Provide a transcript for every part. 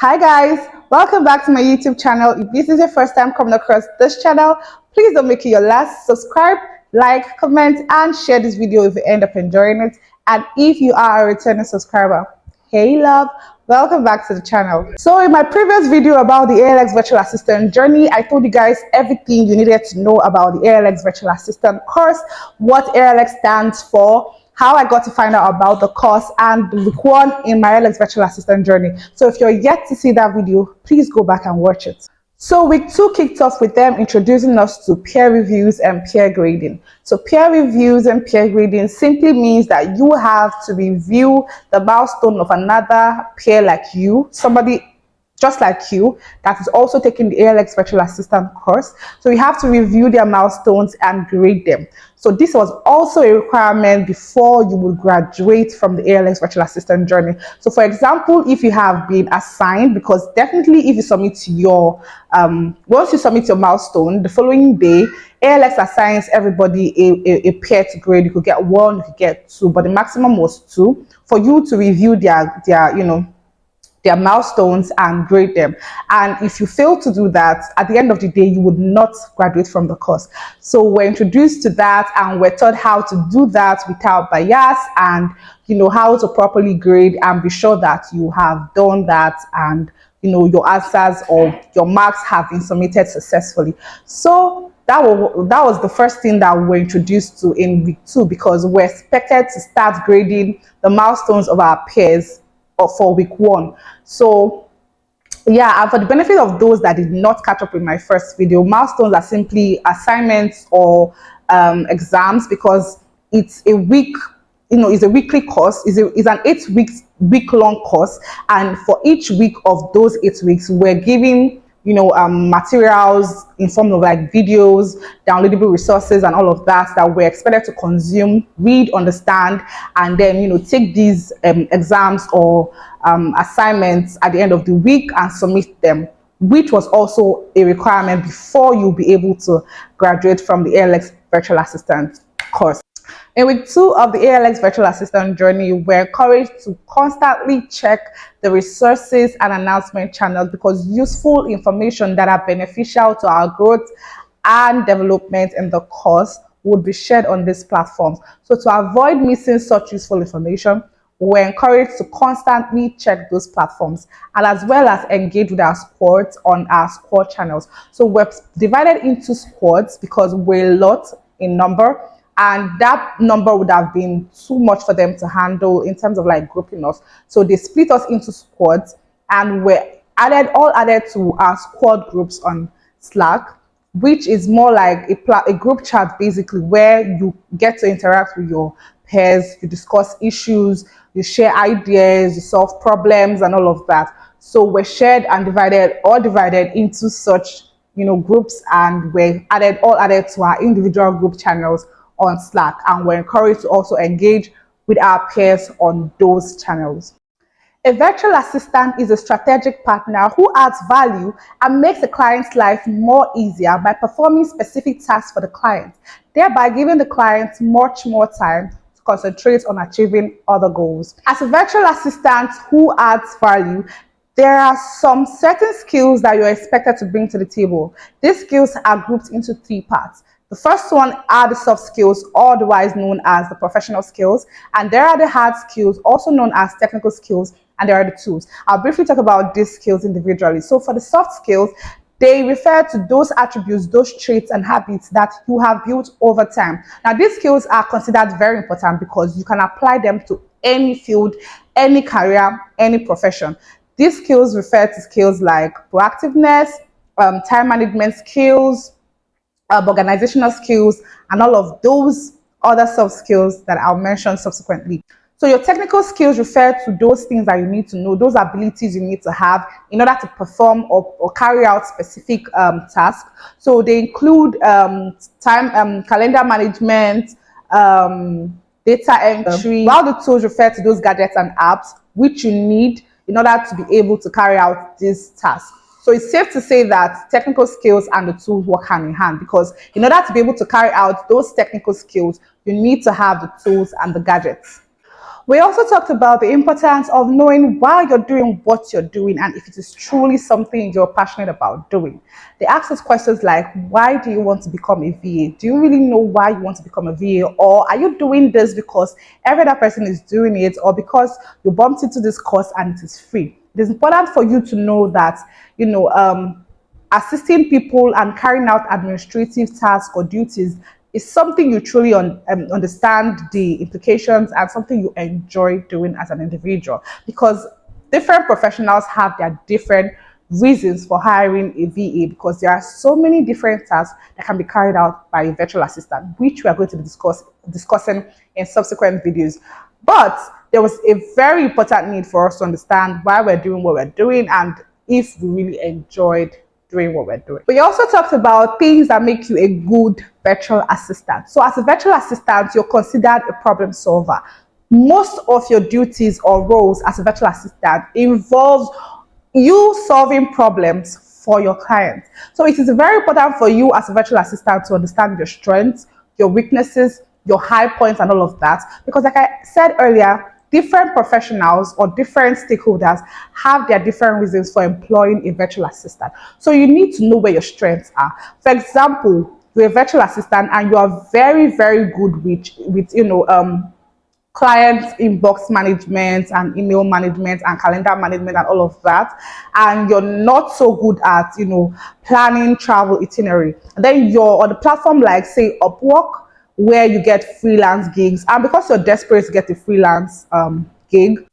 Hi guys, welcome back to my YouTube channel. If this is your first time coming across this channel, please don't make it your last. Subscribe, like, comment, and share this video if you end up enjoying it. And if you are a returning subscriber, hey love, welcome back to the channel. So in my previous video about the ALX Virtual Assistant Journey, I told you guys everything you needed to know about the ALX Virtual Assistant course, what ALX stands for, how I got to find out about the course, and the week one in my ALX Virtual Assistant Journey. So if you're yet to see that video, please go back and watch it. So week two kicked off with them introducing us to peer reviews and peer grading. So peer reviews and peer grading simply means that you have to review the milestone of another peer like you, somebody just like you, that is also taking the ALX Virtual Assistant course. So you have to review their milestones and grade them. So this was also a requirement before you would graduate from the ALX Virtual Assistant Journey. So for example, if you have been assigned, because definitely if you submit your, once you submit your milestone, the following day, ALX assigns everybody a peer to grade. You could get 1, you could get 2, but the maximum was 2 for you to review their milestones and grade them. And if you fail to do that, at the end of the day, you would not graduate from the course. So we're introduced to that and we're taught how to do that without bias, and how to properly grade and be sure that you have done that, and your answers or your marks have been submitted successfully. So that was the first thing that we were introduced to in week 2, because we're expected to start grading the milestones of our peers for week 1. So yeah, and for the benefit of those that did not catch up with my first video, milestones are simply assignments or exams, because it's a week, it's a weekly course, it's an 8-week-long course, and for each week of those 8 weeks, we're giving materials in form of like videos, downloadable resources, and all of that we're expected to consume, read, understand, and then take these exams or assignments at the end of the week and submit them, which was also a requirement before you'll be able to graduate from the ALX Virtual Assistant course. In week 2 of the ALX Virtual Assistant Journey, we're encouraged to constantly check the resources and announcement channels, because useful information that are beneficial to our growth and development in the course would be shared on these platforms. So to avoid missing such useful information, we're encouraged to constantly check those platforms, and as well as engage with our squads on our squad channels. So we're divided into squads because we're a lot in number, and that number would have been too much for them to handle in terms of like grouping us. So they split us into squads, and we're all added to our squad groups on Slack, which is more like a group chat basically, where you get to interact with your peers, you discuss issues, you share ideas, you solve problems, and all of that. So we're shared and divided into such groups, and we're all added to our individual group channels on Slack, and we're encouraged to also engage with our peers on those channels. A virtual assistant is a strategic partner who adds value and makes the client's life more easier by performing specific tasks for the client, thereby giving the client much more time to concentrate on achieving other goals. As a virtual assistant who adds value, there are some certain skills that you're expected to bring to the table. These skills are grouped into 3 parts. The first one are the soft skills, otherwise known as the professional skills, and there are the hard skills, also known as technical skills, and there are the tools. I'll briefly talk about these skills individually. So for the soft skills, they refer to those attributes, those traits and habits that you have built over time. Now, these skills are considered very important because you can apply them to any field, any career, any profession. These skills refer to skills like proactiveness, time management skills, organizational skills, and all of those other soft skills that I'll mention subsequently. So your technical skills refer to those things that you need to know, those abilities you need to have in order to perform or carry out specific tasks. So they include calendar management, data entry, while the tools refer to those gadgets and apps which you need in order to be able to carry out these tasks. So it's safe to say that technical skills and the tools work hand in hand, because in order to be able to carry out those technical skills, you need to have the tools and the gadgets. We also talked about the importance of knowing why you're doing what you're doing and if it is truly something you're passionate about doing. They ask us questions like, why do you want to become a VA? Do you really know why you want to become a VA? Or are you doing this because every other person is doing it, or because you bumped into this course and it is free? It is important for you to know that, assisting people and carrying out administrative tasks or duties is something you truly understand the implications and something you enjoy doing as an individual, because different professionals have their different reasons for hiring a VA, because there are so many different tasks that can be carried out by a virtual assistant, which we are going to be discussing in subsequent videos. But there was a very important need for us to understand why we're doing what we're doing and if we really enjoyed doing what we're doing. We also talked about things that make you a good virtual assistant. So as a virtual assistant, you're considered a problem solver. Most of your duties or roles as a virtual assistant involves you solving problems for your clients. So it is very important for you as a virtual assistant to understand your strengths, your weaknesses, your high points and all of that, because like I said earlier, different professionals or different stakeholders have their different reasons for employing a virtual assistant. So you need to know where your strengths are. For example, you're a virtual assistant and you are very, very good with client inbox management and email management and calendar management and all of that, and you're not so good at planning travel itinerary. And then you're on a platform like say Upwork, where you get freelance gigs, and because you're desperate to get a freelance gig,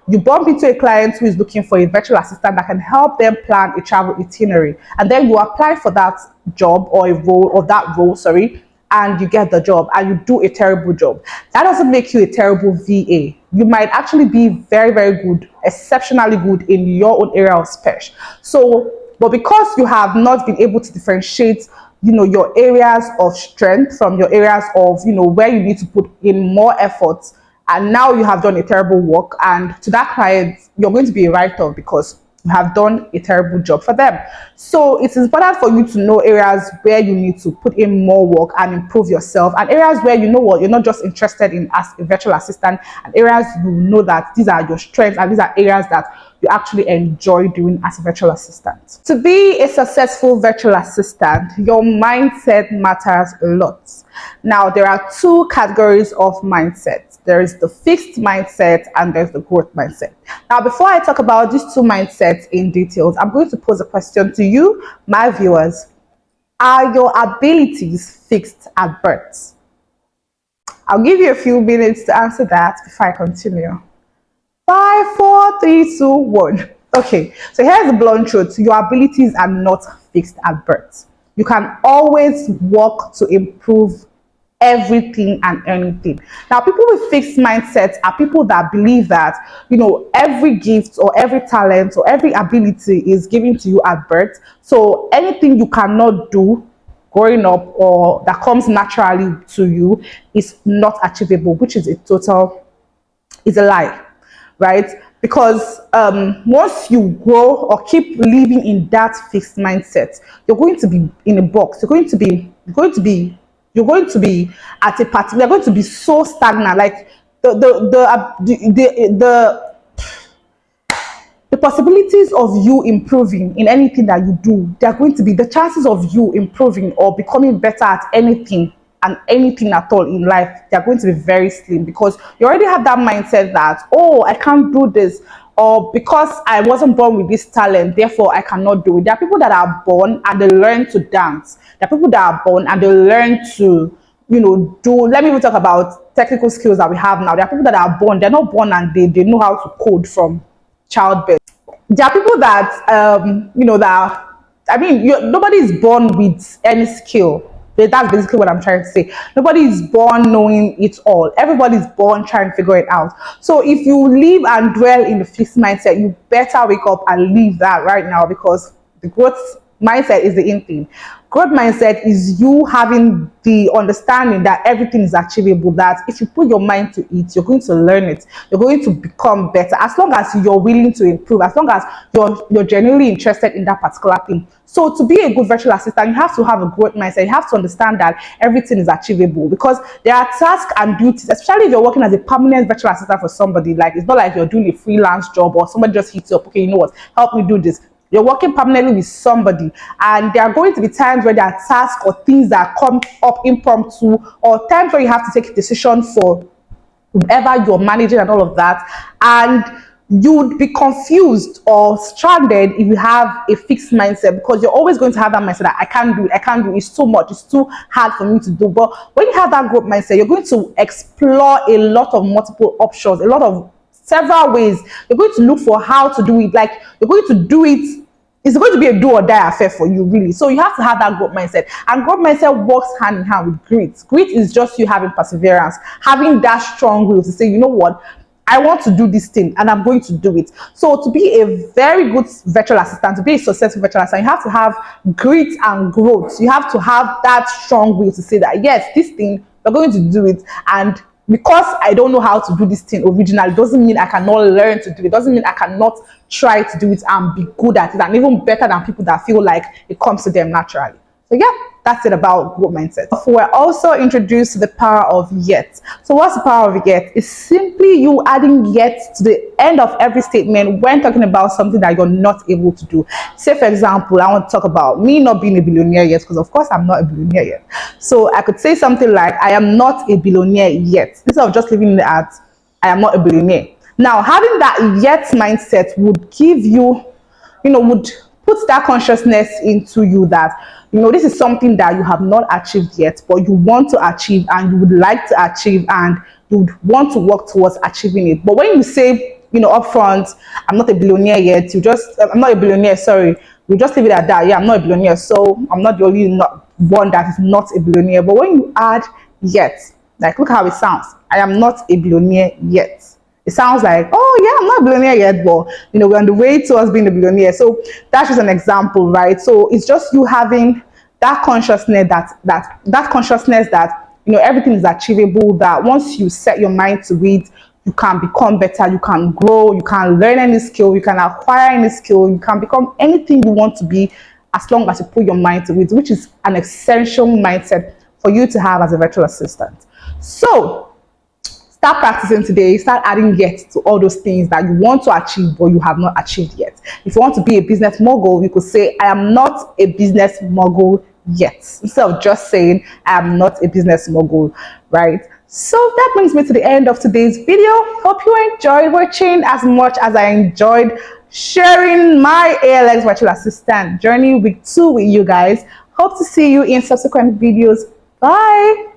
you bump into a client who is looking for a virtual assistant that can help them plan a travel itinerary, and then you apply for that job or a role, or that role, sorry, and you get the job and you do a terrible job. That doesn't make you a terrible VA. You might actually be very, very good, exceptionally good in your own area of special. So, but because you have not been able to differentiate, your areas of strength from your areas of, where you need to put in more effort, and now you have done a terrible work, and to that client, you're going to be a write-off because you have done a terrible job for them. So it's important for you to know areas where you need to put in more work and improve yourself, and areas where you're not just interested in as a virtual assistant, and areas you know that these are your strengths and these are areas that you actually enjoy doing as a virtual assistant. To be a successful virtual assistant, your mindset matters a lot. Now, there are two categories of mindset. There is the fixed mindset and there's the growth mindset. Now, before I talk about these two mindsets in details, I'm going to pose a question to you, my viewers. Are your abilities fixed at birth? I'll give you a few minutes to answer that before I continue. 5, 4, 3, 2, 1. Okay, so here's the blunt truth. Your abilities are not fixed at birth. You can always work to improve everything and anything. Now, people with fixed mindsets are people that believe that, every gift or every talent or every ability is given to you at birth. So anything you cannot do growing up or that comes naturally to you is not achievable, which is a lie, right? Because once you grow or keep living in that fixed mindset, you're going to be in a box. You're going to be at a party. You're going to be so stagnant. Like the possibilities of you improving in anything that you do, they're going to be the chances of you improving or becoming better at anything and anything at all in life, they're going to be very slim, because you already have that mindset that, oh, I can't do this, or because I wasn't born with this talent, therefore I cannot do it. There are people that are born and they learn to dance. There are people that are born and they learn to, let me even talk about technical skills that we have now. There are people that are born, they're not born and they know how to code from childbirth. There are people that, nobody is born with any skill. That's basically what I'm trying to say. Nobody is born knowing it all. Everybody is born trying to figure it out. So if you live and dwell in the fixed mindset, you better wake up and leave that right now, because the growth mindset is the in thing. Growth mindset is you having the understanding that everything is achievable, that if you put your mind to it, you're going to learn it, you're going to become better, as long as you're willing to improve, as long as you're genuinely interested in that particular thing. So to be a good virtual assistant, you have to have a growth mindset. You have to understand that everything is achievable, because there are tasks and duties, especially if you're working as a permanent virtual assistant for somebody. Like, it's not like you're doing a freelance job or somebody just hits you up, okay, you know what, help me do this. You're working permanently with somebody, and there are going to be times where there are tasks or things that come up impromptu, or times where you have to take a decision for whoever you're managing and all of that, and you'd be confused or stranded if you have a fixed mindset, because you're always going to have that mindset that I can't do it, I can't do it, it's too much, it's too hard for me to do. But when you have that growth mindset, you're going to explore a lot of multiple options, a lot of several ways. You're going to look for how to do it. Like, you're going to do it. It's going to be a do or die affair for you, really. So you have to have that growth mindset, and growth mindset works hand in hand with grit. Grit is just you having perseverance, having that strong will to say, you know what, I want to do this thing and I'm going to do it. So to be a very good virtual assistant, to be a successful virtual assistant, you have to have grit and growth. You have to have that strong will to say that, yes, this thing, we're going to do it. And because I don't know how to do this thing originally, doesn't mean I cannot learn to do it. Doesn't mean I cannot try to do it and be good at it, and even better than people that feel like it comes to them naturally. So yeah, that's it about growth mindset. We're also introduced to the power of yet. So what's the power of yet? It's simply you adding yet to the end of every statement when talking about something that you're not able to do. Say, for example, I want to talk about me not being a billionaire yet, because of course I'm not a billionaire yet. So I could say something like, I am not a billionaire yet, instead of just leaving it at I am not a billionaire. Now, having that yet mindset would give you, would put that consciousness into you that, this is something that you have not achieved yet, but you want to achieve, and you would like to achieve, and you would want to work towards achieving it. But when you say, upfront, I'm not a billionaire yet, I'm not a billionaire, sorry, you just leave it at that. Yeah, I'm not a billionaire, so I'm not the only one that is not a billionaire. But when you add yet, like, look how it sounds. I am not a billionaire yet. It sounds like, oh yeah, I'm not a billionaire yet, but we're on the way towards being a billionaire. So that's just an example, right? So it's just you having that consciousness that consciousness that everything is achievable, that once you set your mind to it, you can become better, you can grow, you can learn any skill, you can acquire any skill, you can become anything you want to be, as long as you put your mind to it, which is an essential mindset for you to have as a virtual assistant. So start practicing today. Start adding yet to all those things that you want to achieve but you have not achieved yet. If you want to be a business mogul, you could say, I am not a business mogul yet, instead of just saying I am not a business mogul, right? So that brings me to the end of today's video. Hope you enjoyed watching as much as I enjoyed sharing my ALX virtual assistant journey week 2 with you guys. Hope to see you in subsequent videos. Bye.